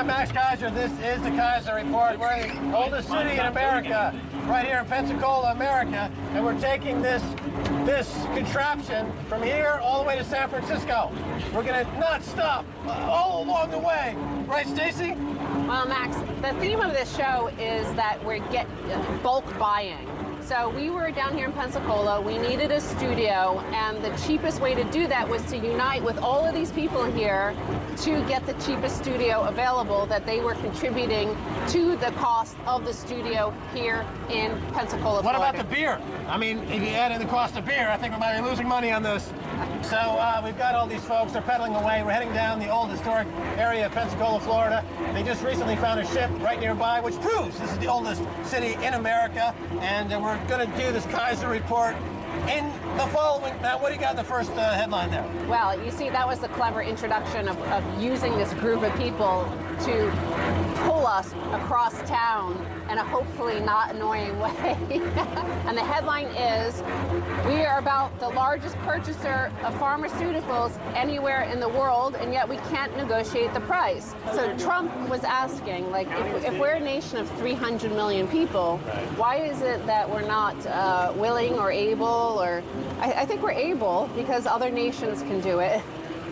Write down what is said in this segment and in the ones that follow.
I'm Max Keiser. This is the Keiser Report. We're in the oldest city in America, right here in Pensacola, America, and we're taking this contraption from here all the way to San Francisco. We're going to not stop all along the way. Right, Stacy? Well, Max, the theme of this show is that we're bulk buying. So we were down here in Pensacola, we needed a studio, and the cheapest way to do that was to unite with all of these people here to get the cheapest studio available, that they were contributing to the cost of the studio here in Pensacola, What Florida. about the beer? I mean, if you add in the cost of beer, I think we might be losing money on this. So we've got all these folks, they're pedaling away. We're heading down the old historic area of Pensacola, Florida. They just recently found a ship right nearby, which proves this is the oldest city in America. And we're going to do this Keiser Report in the following. Now, what do you got in the first headline there? Well, you see, that was the clever introduction of using this group of people to pull us across town in a hopefully not annoying way. And the headline is, we are about the largest purchaser of pharmaceuticals anywhere in the world, and yet we can't negotiate the price. So Trump was asking, like, if we're a nation of 300 million people, why is it that we're not willing or able, or I think we're able because other nations can do it.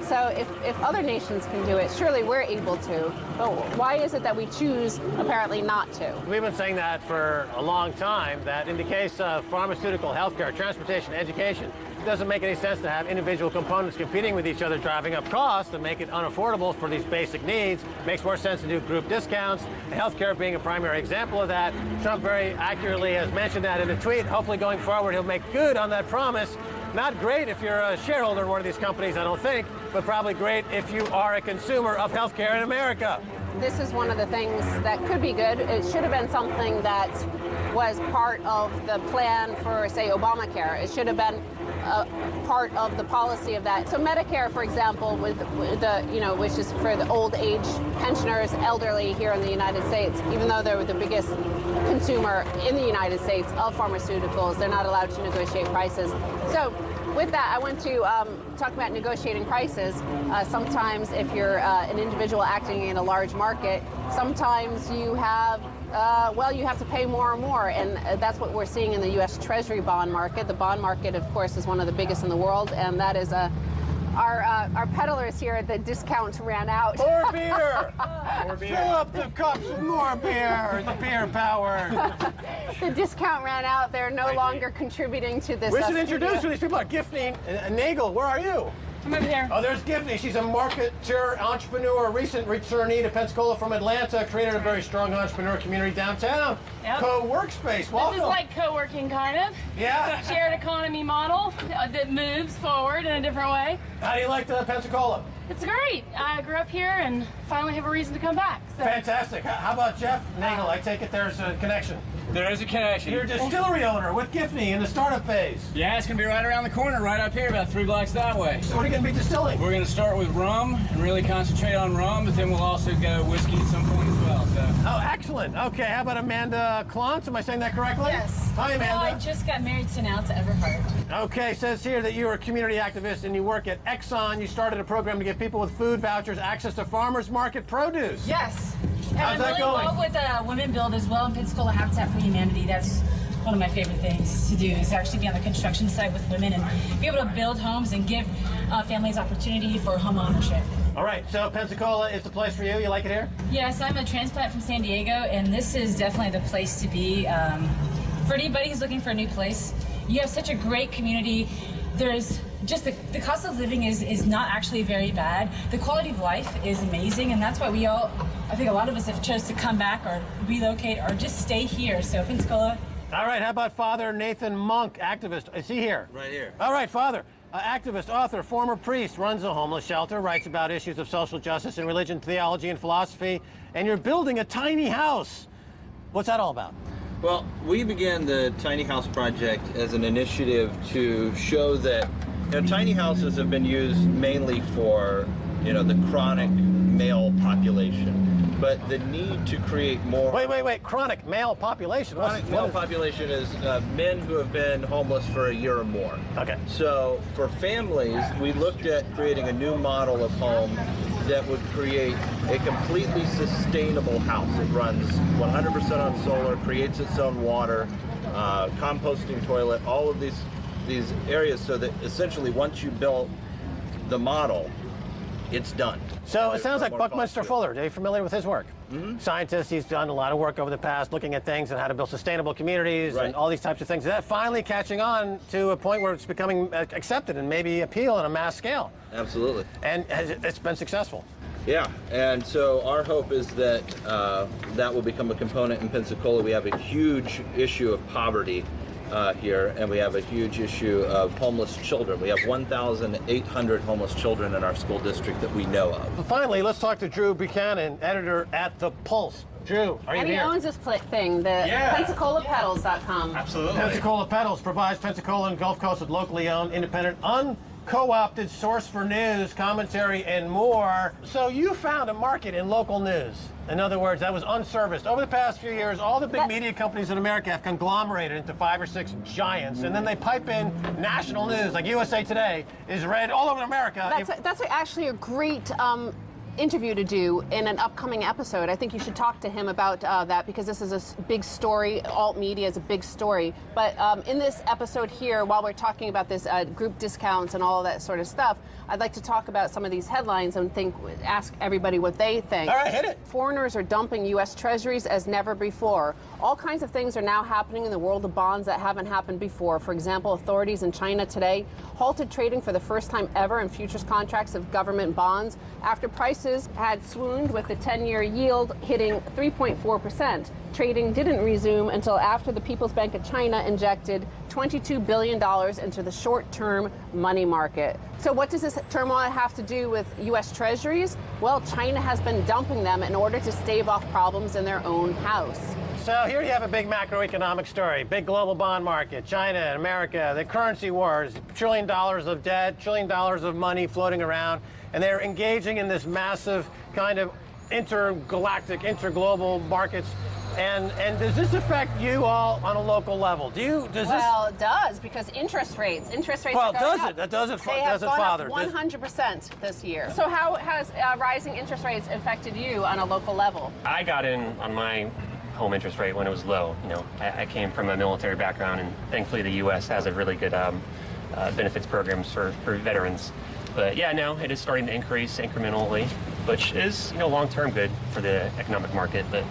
So if other nations can do it, surely we're able to. But why is it that we choose, apparently, not to? We've been saying that for a long time, that in the case of pharmaceutical, healthcare, transportation, education, it doesn't make any sense to have individual components competing with each other, driving up costs and make it unaffordable for these basic needs. It makes more sense to do group discounts, and healthcare being a primary example of that. Trump very accurately has mentioned that in a tweet. Hopefully going forward, he'll make good on that promise. Not great if you're a shareholder in one of these companies, I don't think, but probably great if you are a consumer of healthcare in America. This is one of the things that could be good. It should have been something that was part of the plan for, say, Obamacare. It should have been part of the policy of that. So Medicare, for example, with the, which is for the old age pensioners, elderly here in the United States, even though they're the biggest consumer in the United States of pharmaceuticals, they're not allowed to negotiate prices. So with that, I want to talk about negotiating prices. Sometimes if you're an individual acting in a large market, sometimes you have you have to pay more and more, and that's what we're seeing in the U.S. Treasury bond market. The bond market, of course, is one of the biggest in the world, and that is our peddlers here at the discount ran out. More beer! More beer! Fill up the cups with more beer! The beer power! The discount ran out. They're no longer contributing to this. We should introduce who these people are. Gifney Nagel, where are you? I'm over here. Oh, there's Gifney. She's a marketer, entrepreneur, recent returnee to Pensacola from Atlanta, created a very strong entrepreneur community downtown. Yep. Co-workspace. Welcome. This is like co-working, kind of. Yeah. Shared economy model that moves forward in a different way. How do you like Pensacola? It's great. I grew up here and finally have a reason to come back. So. Fantastic. How about Jeff Nagel? I take it there's a connection. There is a connection. You're a distillery owner with Gifney in the startup phase. Yeah, it's going to be right around the corner, right up here, about 3 blocks that way. So what are you going to be distilling? We're going to start with rum and really concentrate on rum, but then we'll also go whiskey at some point as well. So. Oh, excellent. Okay, how about Amanda Klontz? Am I saying that correctly? Yes. Hi, Amanda. Well, I just got married to now to Everhart. Okay, says here that you're a community activist and you work at Exxon. You started a program to give people with food vouchers access to farmers market produce. Yes. And How's that I'm really going? involved with Women Build as well in Pensacola Habitat for Humanity. That's one of my favorite things to do, is actually be on the construction site with women and be able to build homes and give families opportunity for home ownership. All right, so Pensacola is the place for you. You like it here? Yes, I'm a transplant from San Diego, and this is definitely the place to be. For anybody who's looking for a new place, you have such a great community. There's just the cost of living is not actually very bad. The quality of life is amazing, and that's why I think a lot of us have chose to come back or relocate or just stay here. So Pensacola. All right, how about Father Nathan Monk, activist? Is he here? Right here. All right, Father. Activist, author, former priest, runs a homeless shelter, writes about issues of social justice in religion, theology, and philosophy, and you're building a tiny house. What's that all about? Well, we began the Tiny House Project as an initiative to show that tiny houses have been used mainly for the chronic male population. But the need to create more... Wait. Chronic male population? Chronic male population is men who have been homeless for a year or more. Okay. So for families, we looked at creating a new model of home that would create a completely sustainable house. It runs 100% on solar, creates its own water, composting toilet, all of these areas, so that essentially once you build the model, it's done. So it sounds like Buckminster Fuller. Are you familiar with his work? Mm-hmm. Scientist, he's done a lot of work over the past looking at things and how to build sustainable communities and all these types of things. Is that finally catching on to a point where it's becoming accepted and maybe appeal on a mass scale? Absolutely. And it's been successful. Yeah, and so our hope is that that will become a component in Pensacola. We have a huge issue of poverty here, and we have a huge issue of homeless children. We have 1,800 homeless children in our school district that we know of. But finally, let's talk to Drew Buchanan, editor at The Pulse. Drew, are you and here? he owns this thing, the PensacolaPetals.com. Absolutely. Pensacola Petals provides Pensacola and Gulf Coast with locally owned, independent, co-opted source for news, commentary, and more. So you found a market in local news. In other words, that was unserviced. Over the past few years, all the big media companies in America have conglomerated into 5 or 6 giants, and then they pipe in national news, like USA Today is read all over America. That's actually a great interview to do in an upcoming episode. I think you should talk to him about that, because this is a big story. Alt media is a big story. But in this episode here, while we're talking about this group discounts and all of that sort of stuff, I'd like to talk about some of these headlines and ask everybody what they think. All right, hit it. Foreigners are dumping U.S. Treasuries as never before. All kinds of things are now happening in the world of bonds that haven't happened before. For example, authorities in China today halted trading for the first time ever in futures contracts of government bonds after prices had swooned, with the 10-year yield hitting 3.4%. Trading didn't resume until after the People's Bank of China injected $22 billion into the short-term money market. So what does this turmoil have to do with U.S. Treasuries? Well, China has been dumping them in order to stave off problems in their own house. So here you have a big macroeconomic story, big global bond market, China and America, the currency wars, $1 trillion of debt, $1 trillion of money floating around, and they're engaging in this massive kind of intergalactic, interglobal markets. And does this affect you all on a local level? Well, it does, because interest rates well, are going up. That doesn't They have gone father. up 100% this year. So how has rising interest rates affected you on a local level? I got in on my home interest rate when it was low. You know, I came from a military background, and thankfully the U.S. has a really good benefits programs for veterans. But yeah, now it is starting to increase incrementally, which is, you know, long-term good for the economic market, but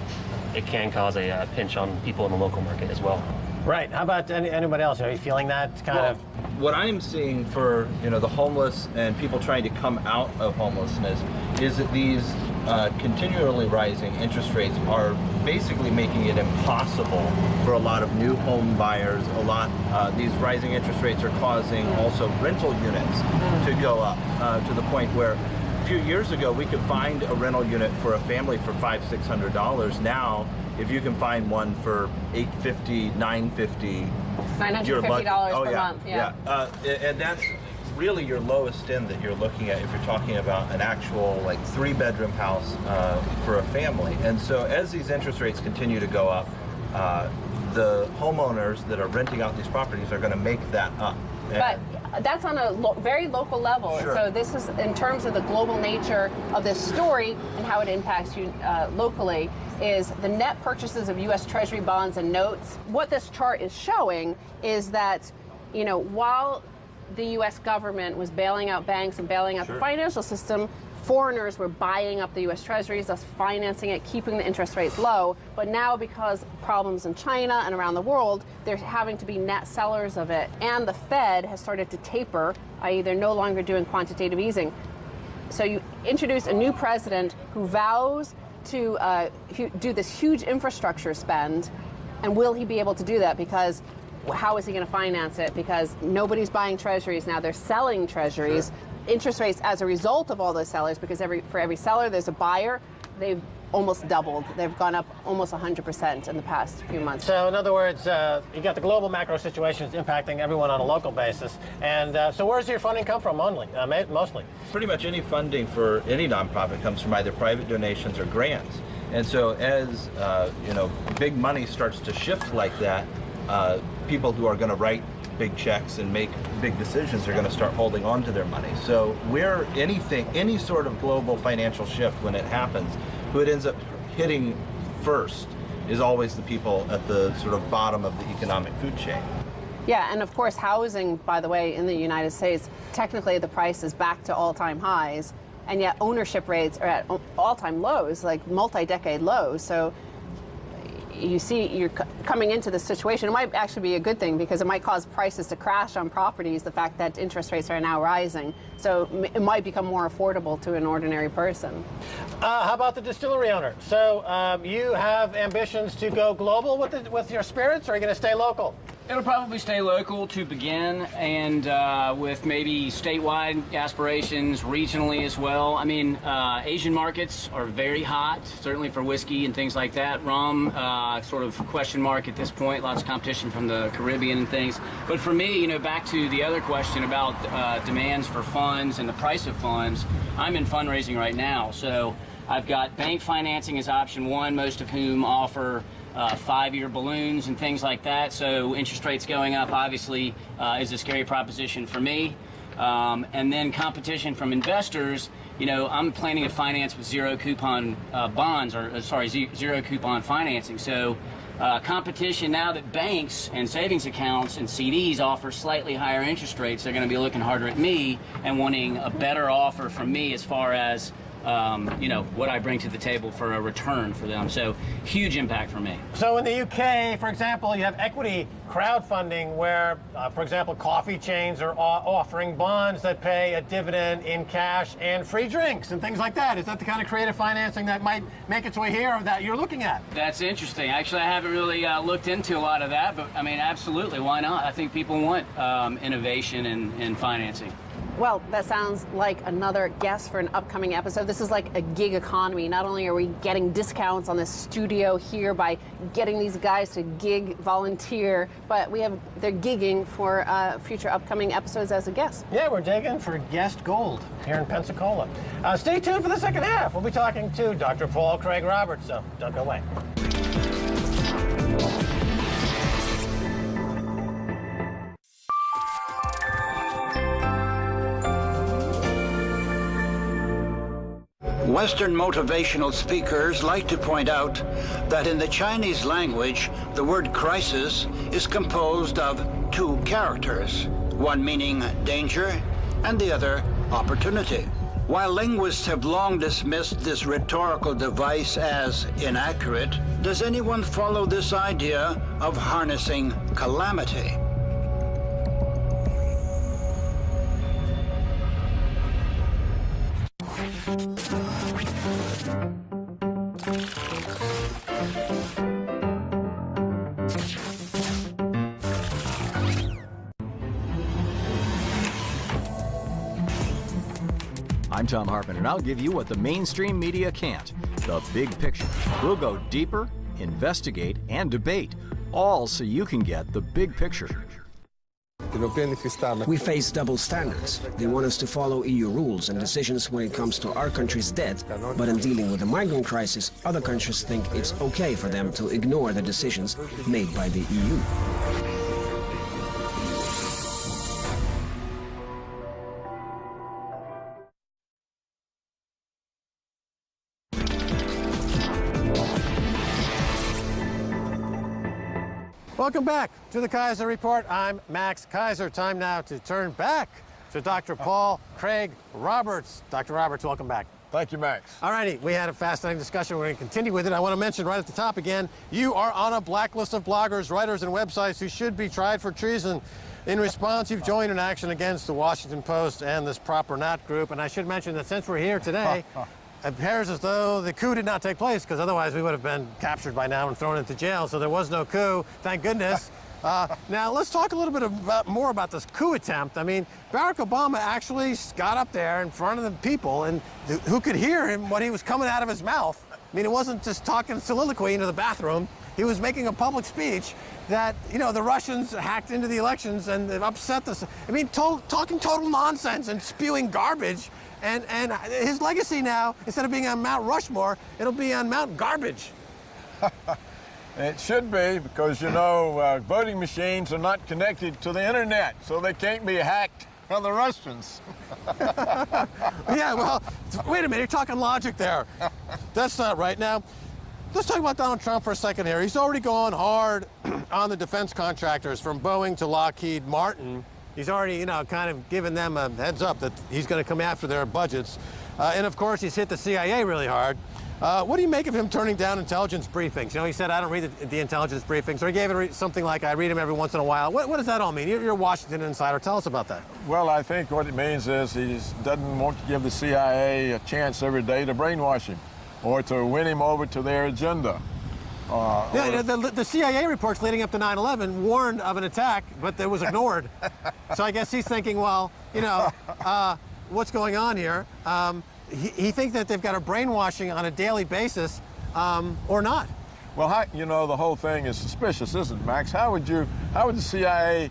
it can cause a pinch on people in the local market as well. Right. How about anybody else? Are you feeling that kind of? What I'm seeing for, you know, the homeless and people trying to come out of homelessness is that these continually rising interest rates are basically making it impossible for a lot of new home buyers. These rising interest rates are causing also rental units to go up to the point where a few years ago we could find a rental unit for a family for $500-600. Now, if you can find one for $850, $950, $950 per month. Yeah. And that's really your lowest end that you're looking at if you're talking about an actual like 3-bedroom house for a family. And so as these interest rates continue to go up, the homeowners that are renting out these properties are going to make that up. But that's on a very local level. Sure. So this is in terms of the global nature of this story and how it impacts you locally, is the net purchases of U.S. Treasury bonds and notes. What this chart is showing is that, you know, while the U.S. government was bailing out banks and bailing out the financial system, foreigners were buying up the U.S. Treasuries, thus financing it, keeping the interest rates low. But now, because of problems in China and around the world, they're having to be net sellers of it. And the Fed has started to taper, i.e. they're no longer doing quantitative easing. So you introduce a new president who vows to do this huge infrastructure spend, and will he be able to do that? Because how is he going to finance it? Because nobody's buying treasuries now, they're selling treasuries. Interest rates as a result of all those sellers, because for every seller there's a buyer, they've almost doubled. They've gone up almost 100% in the past few months. So in other words, you got the global macro situations impacting everyone on a local basis. And so where's your funding come from mostly? Pretty much any funding for any nonprofit comes from either private donations or grants. And so as big money starts to shift like that, people who are going to write big checks and make big decisions are going to start holding on to their money. So any sort of global financial shift, when it happens, who it ends up hitting first is always the people at the sort of bottom of the economic food chain. Yeah, and of course housing, by the way, in the United States, technically the price is back to all-time highs, and yet ownership rates are at all-time lows, like multi-decade lows. So you see you're coming into this situation. It might actually be a good thing because it might cause prices to crash on properties, the fact that interest rates are now rising. So it might become more affordable to an ordinary person. How about the distillery owner? So you have ambitions to go global with your spirits, or are you going to stay local? It'll probably stay local to begin, and with maybe statewide aspirations, regionally as well. I mean, Asian markets are very hot, certainly for whiskey and things like that. Rum, sort of question mark at this point, lots of competition from the Caribbean and things. But for me, you know, back to the other question about demands for funds and the price of funds, I'm in fundraising right now. So I've got bank financing as option one, most of whom offer 5-year balloons and things like that. So interest rates going up obviously is a scary proposition for me. And then competition from investors. You know, I'm planning to finance with zero coupon bonds, or zero coupon financing. So competition now that banks and savings accounts and CDs offer slightly higher interest rates, they're going to be looking harder at me and wanting a better offer from me as far as you know, what I bring to the table for a return for them. So huge impact for me. So in the UK, for example, you have equity crowdfunding where, for example, coffee chains are offering bonds that pay a dividend in cash and free drinks and things like that. Is that the kind of creative financing that might make its way here or that you're looking at? That's interesting. Actually, I haven't really looked into a lot of that, but I mean, absolutely, why not? I think people want innovation and financing. Well, that sounds like another guest for an upcoming episode. This is like a gig economy. Not only are we getting discounts on this studio here by getting these guys to gig volunteer, but they're gigging for future upcoming episodes as a guest. Yeah, we're digging for guest gold here in Pensacola. Stay tuned for the second half. We'll be talking to Dr. Paul Craig Roberts, so don't go away. Western motivational speakers like to point out that in the Chinese language, the word crisis is composed of two characters, one meaning danger and the other opportunity. While linguists have long dismissed this rhetorical device as inaccurate, does anyone follow this idea of harnessing calamity? I'm Tom Harpin, and I'll give you what the mainstream media can't, the big picture. We'll go deeper, investigate, and debate, all so you can get the big picture. We face double standards. They want us to follow EU rules and decisions when it comes to our country's debt, but in dealing with the migrant crisis, other countries think it's okay for them to ignore the decisions made by the EU. Welcome back to the Keiser Report. I'm Max Keiser. Time now to turn back to Dr. Paul Craig Roberts. Dr. Roberts, welcome back. Thank you, Max. All righty, we had a fascinating discussion. We're going to continue with it. I want to mention right at the top again, you are on a blacklist of bloggers, writers, and websites who should be tried for treason. In response, you've joined an action against the Washington Post and this Proper Not group. And I should mention that since we're here today, it appears as though the coup did not take place, because otherwise we would have been captured by now and thrown into jail. So there was no coup, thank goodness. Now let's talk a little bit more about this coup attempt. I mean, Barack Obama actually got up there in front of the people, and who could hear him when he was coming out of his mouth. I mean, it wasn't just talking soliloquy into the bathroom. He was making a public speech that, you know, the Russians hacked into the elections and they've upset this. I mean, talking total nonsense and spewing garbage. And his legacy now, instead of being on Mount Rushmore, it'll be on Mount Garbage. It should be, because, you know, voting machines are not connected to the internet, so they can't be hacked by the Russians. Yeah, well, wait a minute, you're talking logic there. That's not right. Now, let's talk about Donald Trump for a second here. He's already gone hard on the defense contractors from Boeing to Lockheed Martin. He's already, you know, kind of given them a heads up that he's going to come after their budgets. And of course, he's hit the CIA really hard. What do you make of him turning down intelligence briefings? You know, he said, I don't read the intelligence briefings, or he gave it something like, I read them every once in a while. What does that all mean? You're a Washington insider. Tell us about that. Well, I think what it means is he doesn't want to give the CIA a chance every day to brainwash him or to win him over to their agenda. The CIA reports leading up to 9/11 warned of an attack, but it was ignored. So I guess he's thinking, well, you know, what's going on here? He thinks that they've got a brainwashing on a daily basis, or not. Well, you know, the whole thing is suspicious, isn't it, Max? How would the CIA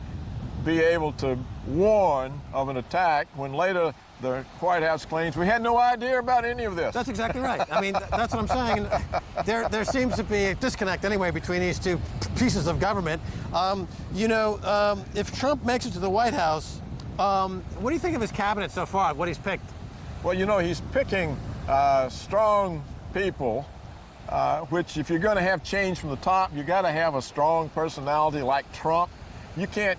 be able to warn of an attack when later the White House claims we had no idea about any of this? That's exactly right. I mean, that's what I'm saying. There seems to be a disconnect anyway between these two pieces of government. You know, if Trump makes it to the White House, what do you think of his cabinet so far, what he's picked? Well, you know, he's picking strong people, which if you're going to have change from the top, you got to have a strong personality like Trump. You can't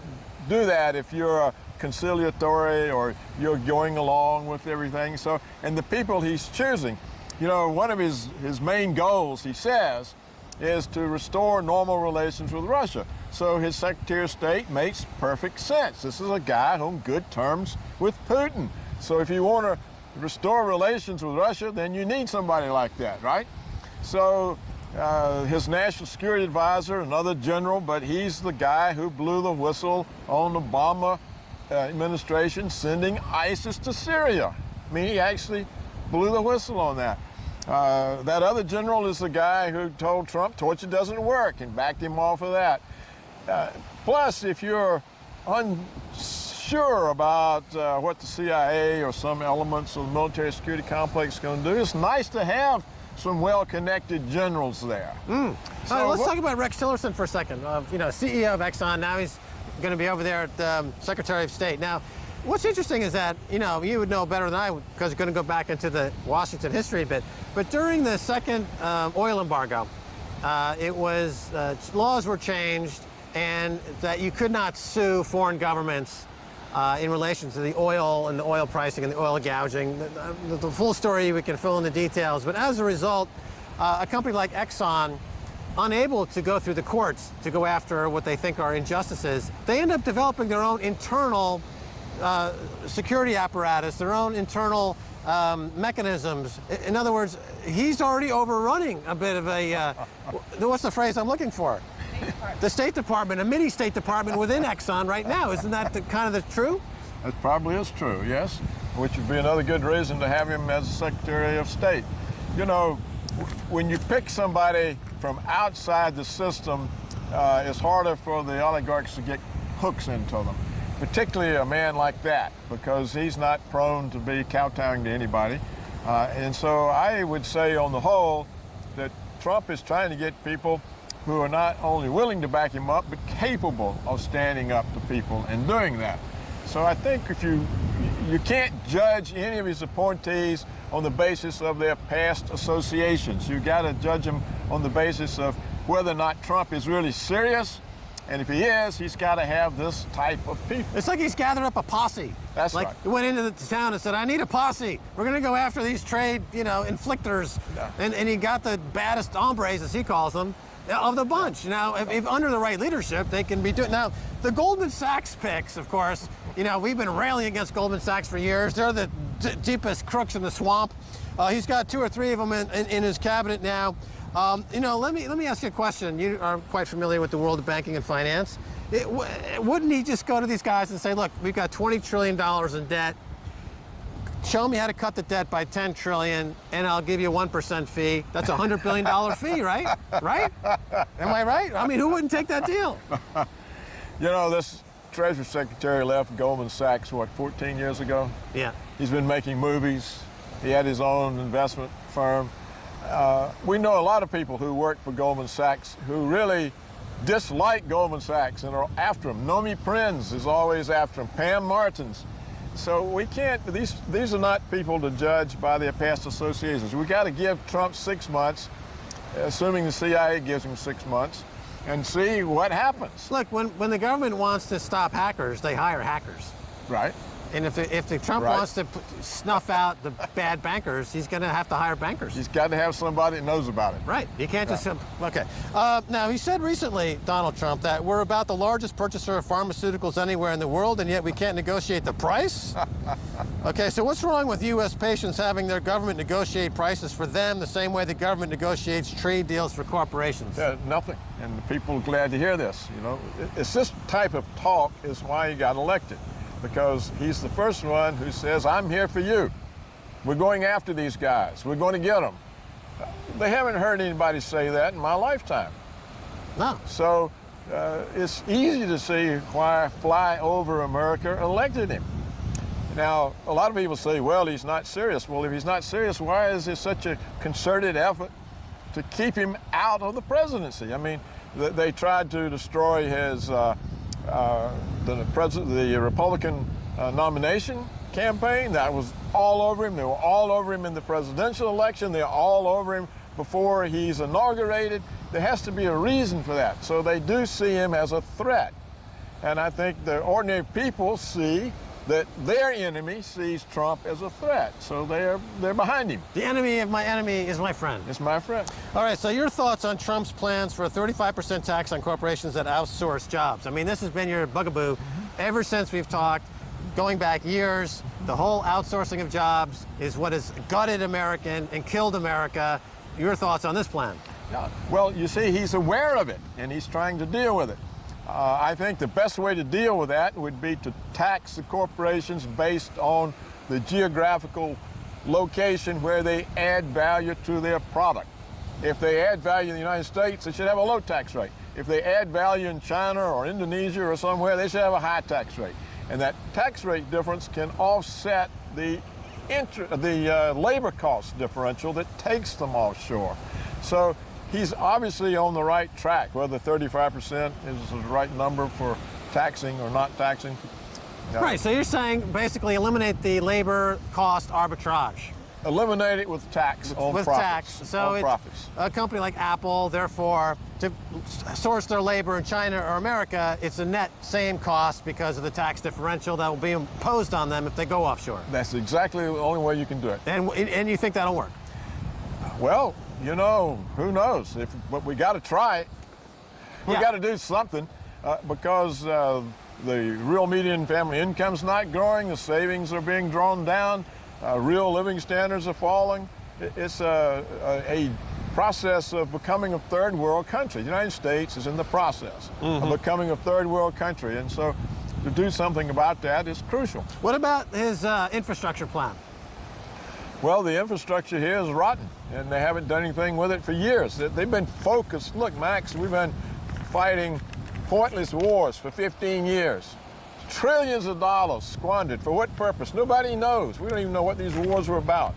do that if you're conciliatory or you're going along with everything. So, and the people he's choosing, you know, one of his main goals, he says, is to restore normal relations with Russia. So his Secretary of State makes perfect sense. This is a guy on good terms with Putin. So if you want to restore relations with Russia, then you need somebody like that, right? So his national security advisor, another general, but he's the guy who blew the whistle on the Obama administration sending ISIS to Syria. I mean, he actually blew the whistle on that. That other general is the guy who told Trump torture doesn't work and backed him off of that. Plus, if you're unsure about what the CIA or some elements of the military security complex is going to do, it's nice to have some well-connected generals there. So let's talk about Rex Tillerson for a second. You know, CEO of Exxon, now he's going to be over there at Secretary of State. Now, what's interesting is that, you know, you would know better than I would because you're going to go back into the Washington history a bit, but during the second oil embargo, laws were changed and that you could not sue foreign governments in relation to the oil and the oil pricing and the oil gouging. The full story, we can fill in the details, but as a result, a company like Exxon, unable to go through the courts to go after what they think are injustices, they end up developing their own internal security apparatus, their own internal mechanisms. In other words, he's already overrunning a bit of a, what's the phrase I'm looking for? The State Department, a mini State Department within Exxon right now. Isn't that kind of true? That probably is true, yes, which would be another good reason to have him as Secretary of State. You know, when you pick somebody from outside the system, it's harder for the oligarchs to get hooks into them, particularly a man like that, because he's not prone to be kowtowing to anybody. And so I would say on the whole that Trump is trying to get people who are not only willing to back him up, but capable of standing up to people and doing that. So I think if you can't judge any of his appointees on the basis of their past associations. You got to judge them on the basis of whether or not Trump is really serious. And if he is, he's got to have this type of people. It's like he's gathered up a posse. That's like right. He went into the town and said, I need a posse. We're going to go after these trade, you know, inflictors. Yeah. And he got the baddest hombres, as he calls them, of the bunch. Now, if under the right leadership, they can be doing. Now, the Goldman Sachs picks, of course, you know, we've been railing against Goldman Sachs for years. They're the deepest crooks in the swamp. He's got 2 or 3 of them in his cabinet now. You know, let me ask you a question. You are quite familiar with the world of banking and finance. Wouldn't he just go to these guys and say, look, we've got $20 trillion in debt. Show me how to cut the debt by $10 trillion, and I'll give you a 1% fee. That's a $100 billion fee, right? Right? Am I right? I mean, who wouldn't take that deal? You know, this Treasury Secretary left Goldman Sachs, what, 14 years ago? Yeah. He's been making movies. He had his own investment firm. We know a lot of people who work for Goldman Sachs who really dislike Goldman Sachs and are after them. Nomi Prinz is always after them. Pam Martins. So we can't, these are not people to judge by their past associations. We got to give Trump 6 months, assuming the CIA gives him 6 months, and see what happens. Look, when the government wants to stop hackers, they hire hackers. Right. And if Trump wants to snuff out the bad bankers, he's going to have to hire bankers. He's got to have somebody that knows about it. Right. You can't just... Okay. Now, he said recently, Donald Trump, that we're about the largest purchaser of pharmaceuticals anywhere in the world, and yet we can't negotiate the price? Okay, so what's wrong with U.S. patients having their government negotiate prices for them the same way the government negotiates trade deals for corporations? Yeah, nothing. And the people are glad to hear this. You know, it's this type of talk is why he got elected. Because he's the first one who says, I'm here for you. We're going after these guys. We're going to get them. They haven't heard anybody say that in my lifetime. No. So it's easy to see why Flyover America elected him. Now, a lot of people say, well, he's not serious. Well, if he's not serious, why is there such a concerted effort to keep him out of the presidency? I mean, they tried to destroy his... the Republican nomination campaign. That was all over him. They were all over him in the presidential election. They're all over him before he's inaugurated. There has to be a reason for that. So they do see him as a threat. And I think the ordinary people see that their enemy sees Trump as a threat. So they're behind him. The enemy of my enemy is my friend. It's my friend. All right, so your thoughts on Trump's plans for a 35% tax on corporations that outsource jobs. I mean, this has been your bugaboo ever since we've talked, going back years. The whole outsourcing of jobs is what has gutted America and killed America. Your thoughts on this plan? Yeah. Well, you see, he's aware of it, and he's trying to deal with it. I think the best way to deal with that would be to tax the corporations based on the geographical location where they add value to their product. If they add value in the United States, they should have a low tax rate. If they add value in China or Indonesia or somewhere, they should have a high tax rate. And that tax rate difference can offset the labor cost differential that takes them offshore. So he's obviously on the right track. Whether 35% is the right number for taxing or not taxing. Right, so you're saying basically eliminate the labor cost arbitrage. Eliminate it with tax on with profits. Tax. So it's profits. A company like Apple, therefore, to source their labor in China or America, it's a net same cost because of the tax differential that will be imposed on them if they go offshore. That's exactly the only way you can do it. And you think that'll work? Well, you know, who knows? But we got to try it. We got to do something because the real median family income's not growing. The savings are being drawn down. Real living standards are falling. It's a process of becoming a third world country. The United States is in the process of becoming a third world country. And so to do something about that is crucial. What about his infrastructure plan? Well, the infrastructure here is rotten, and they haven't done anything with it for years. They've been focused. Look, Max, we've been fighting pointless wars for 15 years. Trillions of dollars squandered. For what purpose? Nobody knows. We don't even know what these wars were about.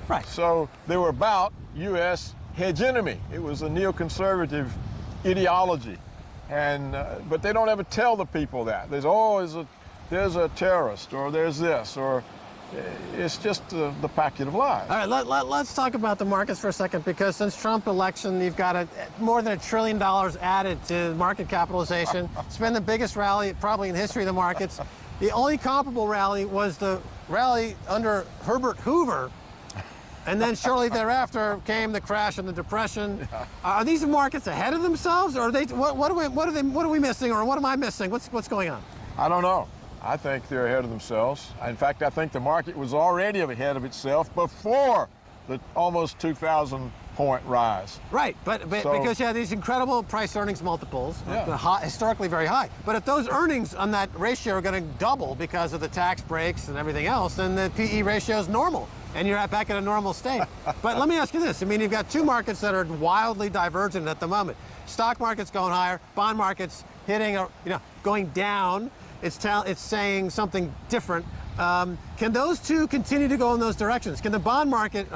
Right. So they were about U.S. hegemony. It was a neoconservative ideology. And, but they don't ever tell the people that. There's a terrorist, or there's this, or it's just the packet of lies. All right, let's talk about the markets for a second, because since Trump election, you've got more than $1 trillion added to market capitalization. It's been the biggest rally probably in the history of the markets. The only comparable rally was the rally under Herbert Hoover, and then shortly thereafter came the crash and the depression. Are these markets ahead of themselves, or are they? What are we missing, or what am I missing? What's going on? I don't know. I think they're ahead of themselves. In fact, I think the market was already ahead of itself before the almost 2,000 point rise. Right, but because you have these incredible price earnings multiples, historically very high. But if those earnings on that ratio are going to double because of the tax breaks and everything else, then the PE ratio is normal, and you're back at a normal state. But let me ask you this. I mean, you've got two markets that are wildly divergent at the moment. Stock market's going higher, bond market's hitting, going down. It's saying something different. Can those two continue to go in those directions? Can the bond market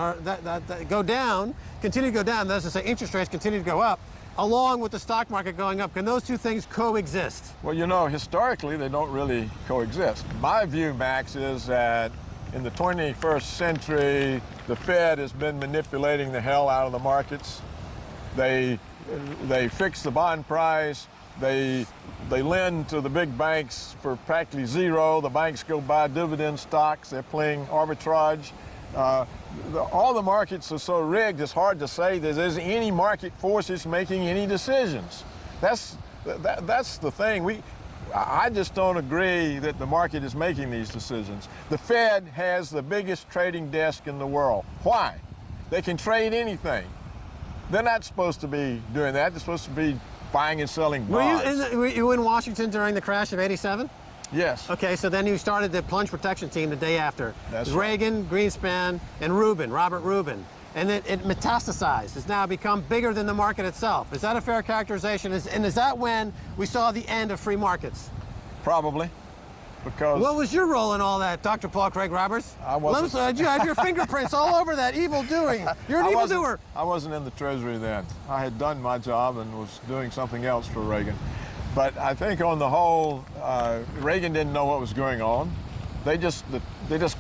go down, continue to go down, that is to say interest rates continue to go up, along with the stock market going up? Can those two things coexist? Well, you know, historically, they don't really coexist. My view, Max, is that in the 21st century, the Fed has been manipulating the hell out of the markets. They fix the bond price. They lend to the big banks for practically zero. The banks go buy dividend stocks. They're playing arbitrage. All the markets are so rigged, it's hard to say that there's any market forces making any decisions. That's the thing. I just don't agree that the market is making these decisions. The Fed has the biggest trading desk in the world. Why? They can trade anything. They're not supposed to be doing that. They're supposed to be buying and selling bonds. Were you in Washington during the crash of '87? Yes. Okay, so then you started the plunge protection team the day after. That's Reagan, Greenspan, and Robert Rubin. And it metastasized. It's now become bigger than the market itself. Is that a fair characterization? And is that when we saw the end of free markets? Probably. Because what was your role in all that, Dr. Paul Craig Roberts? I wasn't. You have your fingerprints all over that evil doing. You're an evildoer. I wasn't in the Treasury then. I had done my job and was doing something else for Reagan. But I think on the whole, Reagan didn't know what was going on. They just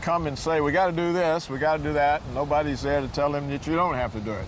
come and say, we got to do this, we got to do that, and nobody's there to tell them that you don't have to do it.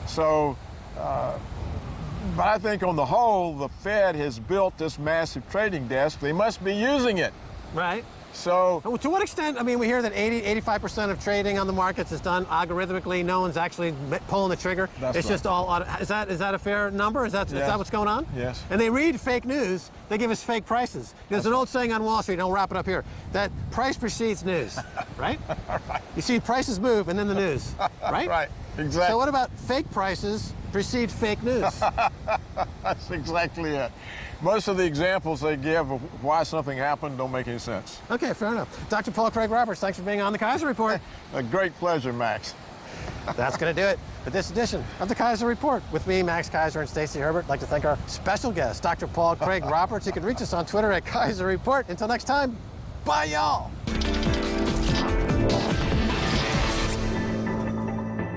So, but I think on the whole, the Fed has built this massive trading desk. They must be using it. Right. So, to what extent, I mean, we hear that 85% of trading on the markets is done algorithmically. No one's actually pulling the trigger. It's just all auto. Is that a fair number? Is that what's going on? Yes. And they read fake news. They give us fake prices. There's an old saying on Wall Street, and I'll wrap it up here, that price precedes news, right? Right. You see prices move and then the news, right? Right, exactly. So what about fake prices precede fake news? That's exactly it. Most of the examples they give of why something happened don't make any sense. Okay, fair enough. Dr. Paul Craig Roberts, thanks for being on the Keiser Report. A great pleasure, Max. That's going to do it for this edition of the Keiser Report. With me, Max Keiser, and Stacey Herbert. I'd like to thank our special guest, Dr. Paul Craig Roberts. You can reach us on Twitter at Keiser Report. Until next time, bye, y'all.